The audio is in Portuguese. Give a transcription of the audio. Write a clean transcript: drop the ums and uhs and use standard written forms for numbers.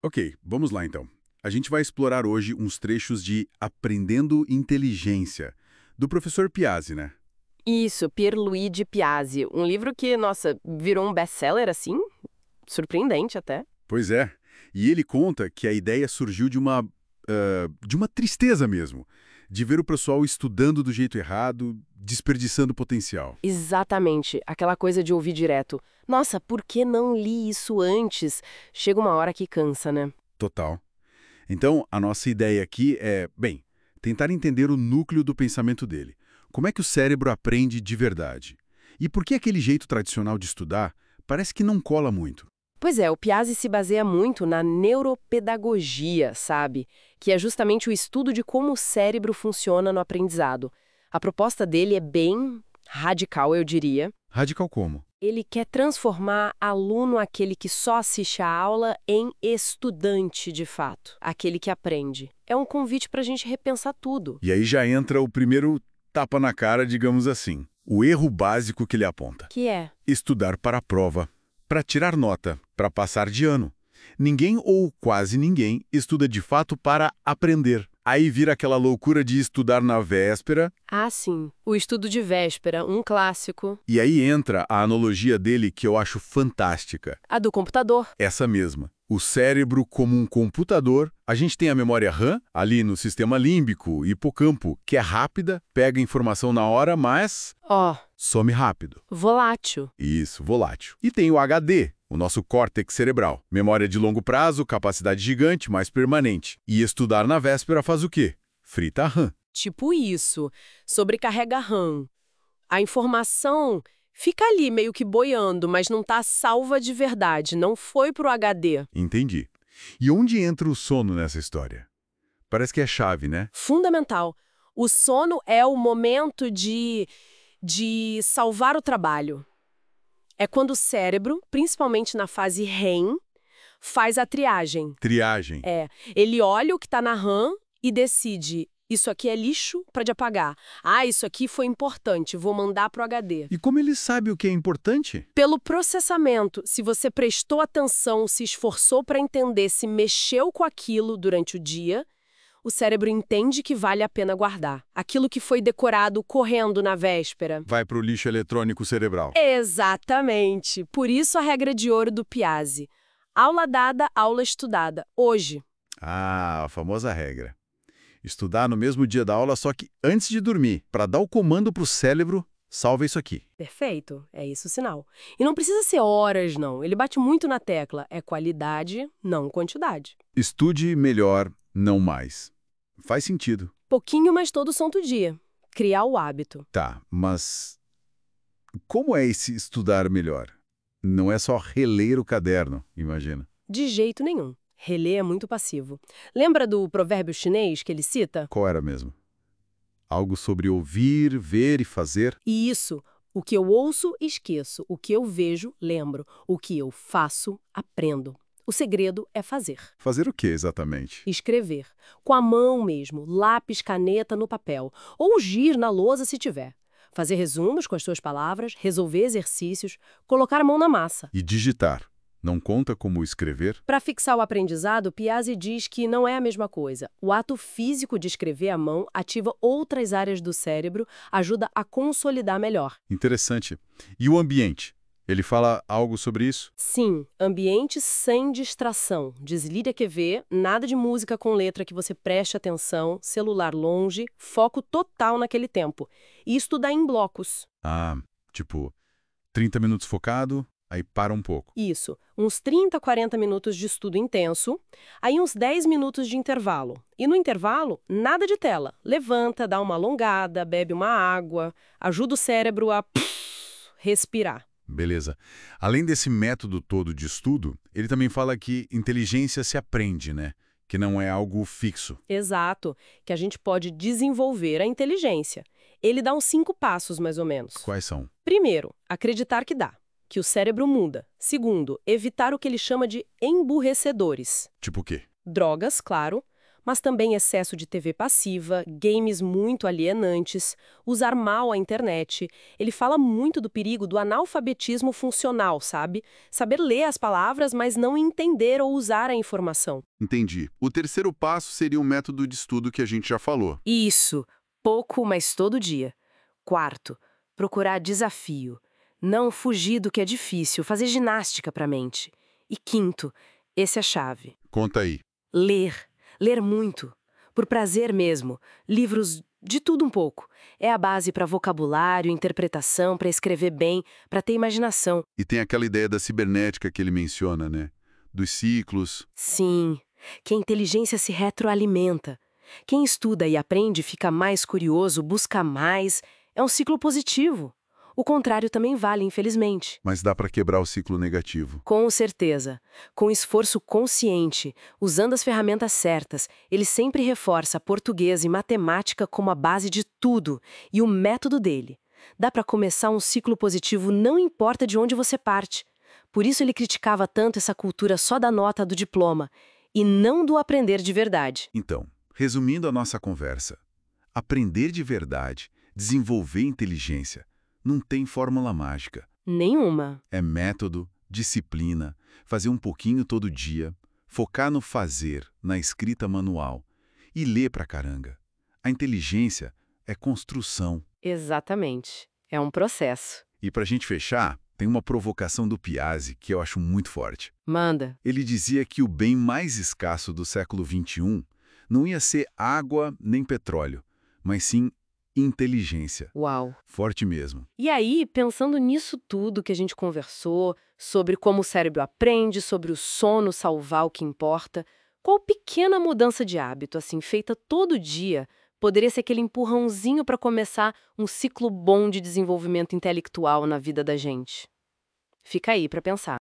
Ok, vamos lá então. A gente vai explorar hoje uns trechos de Aprendendo Inteligência, do professor Piazzi, né? Isso, Pierluigi Piazzi. Um livro que, nossa, virou um best-seller assim? Surpreendente até. Pois é. E ele conta que a ideia surgiu de uma tristeza mesmo, de ver o pessoal estudando do jeito errado, desperdiçando potencial. Exatamente. Aquela coisa de ouvir direto. Nossa, por que não li isso antes? Chega uma hora que cansa, né? Total. Então, a nossa ideia aqui é, bem, tentar entender o núcleo do pensamento dele. Como é que o cérebro aprende de verdade? E por que aquele jeito tradicional de estudar parece que não cola muito? Pois é, o Piazzi se baseia muito na neuropedagogia, sabe? Que é justamente o estudo de como o cérebro funciona no aprendizado. A proposta dele é bem radical, eu diria. Radical como? Ele quer transformar aluno, aquele que só assiste a aula, em estudante de fato, aquele que aprende. É um convite para a gente repensar tudo. E aí já entra o primeiro tapa na cara, digamos assim. O erro básico que ele aponta. Que é? Estudar para a prova, para tirar nota, para passar de ano. Ninguém ou quase ninguém estuda de fato para aprender. Aí vira aquela loucura de estudar na véspera. Ah, sim. O estudo de véspera, um clássico. E aí entra a analogia dele que eu acho fantástica. A do computador. Essa mesma. O cérebro como um computador. A gente tem a memória RAM, ali no sistema límbico, hipocampo, que é rápida, pega informação na hora, mas Ó, some rápido. volátil. Isso, volátil. E tem o HD, o nosso córtex cerebral. Memória de longo prazo, capacidade gigante, mas permanente. E estudar na véspera faz o quê? Frita a RAM. Tipo isso. Sobrecarrega a RAM. A informação fica ali meio que boiando, mas não está salva de verdade, não foi pro HD. Entendi. E onde entra o sono nessa história? Parece que é chave, né? Fundamental. O sono é o momento de salvar o trabalho. É quando o cérebro, principalmente na fase REM, faz a triagem. Triagem. Ele olha o que está na RAM e decide: isso aqui é lixo para de apagar. Ah, isso aqui foi importante, vou mandar pro HD. E como ele sabe o que é importante? Pelo processamento, se você prestou atenção, se esforçou para entender, se mexeu com aquilo durante o dia, o cérebro entende que vale a pena guardar. Aquilo que foi decorado correndo na véspera. Vai pro lixo eletrônico cerebral. Exatamente. Por isso a regra de ouro do Piazzi. Aula dada, aula estudada. Hoje. Ah, a famosa regra. Estudar no mesmo dia da aula, só que antes de dormir, para dar o comando pro cérebro, salva isso aqui. Perfeito. É isso o sinal. E não precisa ser horas, não. Ele bate muito na tecla. É qualidade, não quantidade. Estude melhor, não mais. Faz sentido. Pouquinho, mas todo santo dia. Criar o hábito. Tá, mas como é esse estudar melhor? Não é só reler o caderno, imagina. De jeito nenhum. Reler é muito passivo. Lembra do provérbio chinês que ele cita? Qual era mesmo? Algo sobre ouvir, ver e fazer? E isso, o que eu ouço, esqueço. O que eu vejo, lembro. O que eu faço, aprendo. O segredo é fazer. Fazer o que exatamente? Escrever. Com a mão mesmo, lápis, caneta no papel. Ou gir na lousa se tiver. Fazer resumos com as suas palavras, resolver exercícios, colocar a mão na massa. E digitar. Não conta como escrever? Para fixar o aprendizado, Piazzi diz que não é a mesma coisa. O ato físico de escrever à mão ativa outras áreas do cérebro, ajuda a consolidar melhor. Interessante. E o ambiente? Ele fala algo sobre isso? Sim, ambiente sem distração. Desligue a TV, nada de música com letra que você preste atenção, celular longe, foco total naquele tempo. E estudar em blocos. Ah, tipo, 30 minutos focado, aí para um pouco. Isso, uns 30, 40 minutos de estudo intenso, aí uns 10 minutos de intervalo. E no intervalo, nada de tela. Levanta, dá uma alongada, bebe uma água, ajuda o cérebro a respirar. Beleza. Além desse método todo de estudo, ele também fala que inteligência se aprende, né? Que não é algo fixo. Exato, que a gente pode desenvolver a inteligência. Ele dá uns 5 passos, mais ou menos. Quais são? Primeiro, acreditar que dá, que o cérebro muda. Segundo, evitar o que ele chama de emburrecedores. Tipo o quê? Drogas, claro, Mas também excesso de TV passiva, games muito alienantes, usar mal a internet. Ele fala muito do perigo do analfabetismo funcional, sabe? Saber ler as palavras, mas não entender ou usar a informação. Entendi. O terceiro passo seria um método de estudo que a gente já falou. Isso, pouco, mas todo dia. Quarto, procurar desafio. Não fugir do que é difícil, fazer ginástica para a mente. E quinto, esse é a chave. Conta aí. Ler. Ler muito. Por prazer mesmo. Livros de tudo um pouco. É a base para vocabulário, interpretação, para escrever bem, para ter imaginação. E tem aquela ideia da cibernética que ele menciona, né? Dos ciclos. Sim, que a inteligência se retroalimenta. Quem estuda e aprende fica mais curioso, busca mais. É um ciclo positivo. O contrário também vale, infelizmente. Mas dá para quebrar o ciclo negativo. Com certeza. Com esforço consciente, usando as ferramentas certas, ele sempre reforça português e matemática como a base de tudo e o método dele. Dá para começar um ciclo positivo, não importa de onde você parte. Por isso ele criticava tanto essa cultura só da nota do diploma e não do aprender de verdade. Então, resumindo a nossa conversa, aprender de verdade, desenvolver inteligência, não tem fórmula mágica. Nenhuma. É método, disciplina, fazer um pouquinho todo dia, focar no fazer, na escrita manual e ler pra caranga. A inteligência é construção. Exatamente. É um processo. E pra gente fechar, tem uma provocação do Piazzi que eu acho muito forte. Manda. Ele dizia que o bem mais escasso do século XXI não ia ser água nem petróleo, mas sim inteligência. Uau. Forte mesmo. E aí, pensando nisso tudo que a gente conversou, sobre como o cérebro aprende, sobre o sono salvar o que importa, qual pequena mudança de hábito, assim, feita todo dia, poderia ser aquele empurrãozinho para começar um ciclo bom de desenvolvimento intelectual na vida da gente? Fica aí para pensar.